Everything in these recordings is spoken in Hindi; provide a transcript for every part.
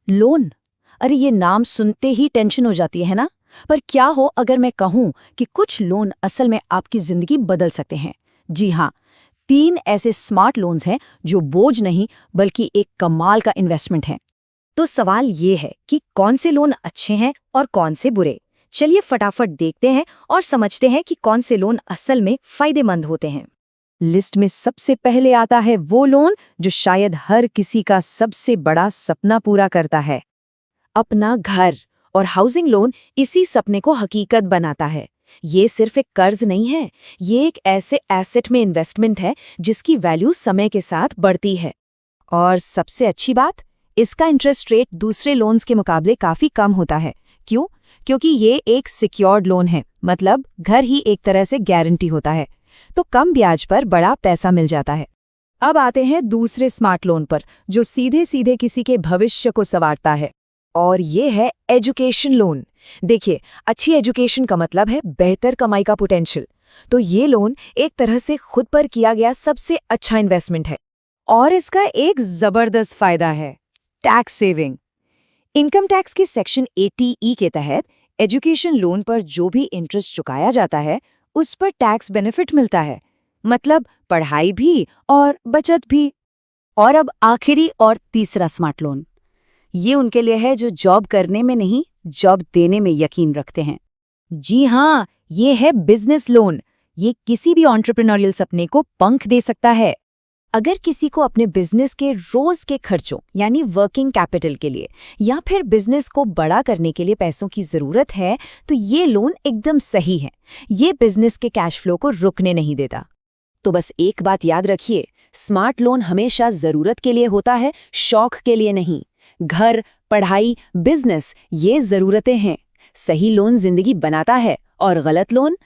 लोन? अरे ये नाम सुनते ही टेंशन हो जाती है ना। पर क्या हो अगर मैं कहूं कि कुछ लोन असल में आपकी जिंदगी बदल सकते हैं। जी हाँ, 3 ऐसे स्मार्ट लोन्स हैं जो बोझ नहीं बल्कि एक कमाल का इन्वेस्टमेंट है। तो सवाल ये है कि कौन से लोन अच्छे हैं और कौन से बुरे। चलिए फटाफट देखते हैं और समझते हैं कि कौन से लोन असल में फायदेमंद होते हैं। लिस्ट में सबसे पहले आता है वो लोन जो शायद हर किसी का सबसे बड़ा सपना पूरा करता है, अपना घर। और हाउसिंग लोन इसी सपने को हकीकत बनाता है। ये सिर्फ एक कर्ज नहीं है, ये एक ऐसे एसेट में इन्वेस्टमेंट है जिसकी वैल्यू समय के साथ बढ़ती है। और सबसे अच्छी बात, इसका इंटरेस्ट रेट दूसरे लोन्स के मुकाबले काफी कम होता है। क्यों? क्योंकि ये एक सिक्योर्ड लोन है, मतलब घर ही एक तरह से गारंटी होता है, तो कम ब्याज पर बड़ा पैसा मिल जाता है। अब आते हैं दूसरे स्मार्ट लोन पर, जो सीधे सीधे किसी के भविष्य को संवारता है, और ये है एजुकेशन लोन। देखिए, अच्छी एजुकेशन का मतलब है बेहतर कमाई का पोटेंशियल। तो ये लोन एक तरह से खुद पर किया गया सबसे अच्छा इन्वेस्टमेंट है। और इसका एक जबरदस्त फायदा है, टैक्स सेविंग। इनकम टैक्स के सेक्शन 80E के तहत एजुकेशन लोन पर जो भी इंटरेस्ट चुकाया जाता है उस पर टैक्स बेनिफिट मिलता है, मतलब पढ़ाई भी और बचत भी। और अब आखिरी और तीसरा स्मार्ट लोन, ये उनके लिए है जो जॉब करने में नहीं, जॉब देने में यकीन रखते हैं। जी हाँ, ये है बिजनेस लोन। ये किसी भी एंटरप्रेन्योरियल सपने को पंख दे सकता है। अगर किसी को अपने बिजनेस के रोज के खर्चों यानी वर्किंग कैपिटल के लिए या फिर बिजनेस को बड़ा करने के लिए पैसों की जरूरत है, तो ये लोन एकदम सही है। ये बिजनेस के कैश फ्लो को रुकने नहीं देता। तो बस एक बात याद रखिए, स्मार्ट लोन हमेशा जरूरत के लिए होता है, शौक के लिए नहीं। घर, पढ़ाई, बिजनेस, ये जरूरतें हैं। सही लोन जिंदगी बनाता है और गलत लोन,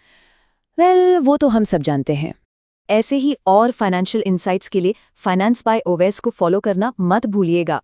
वो तो हम सब जानते हैं। ऐसे ही और फाइनेंशियल इनसाइट्स के लिए फाइनेंस बाय ओवैस को फॉलो करना मत भूलिएगा।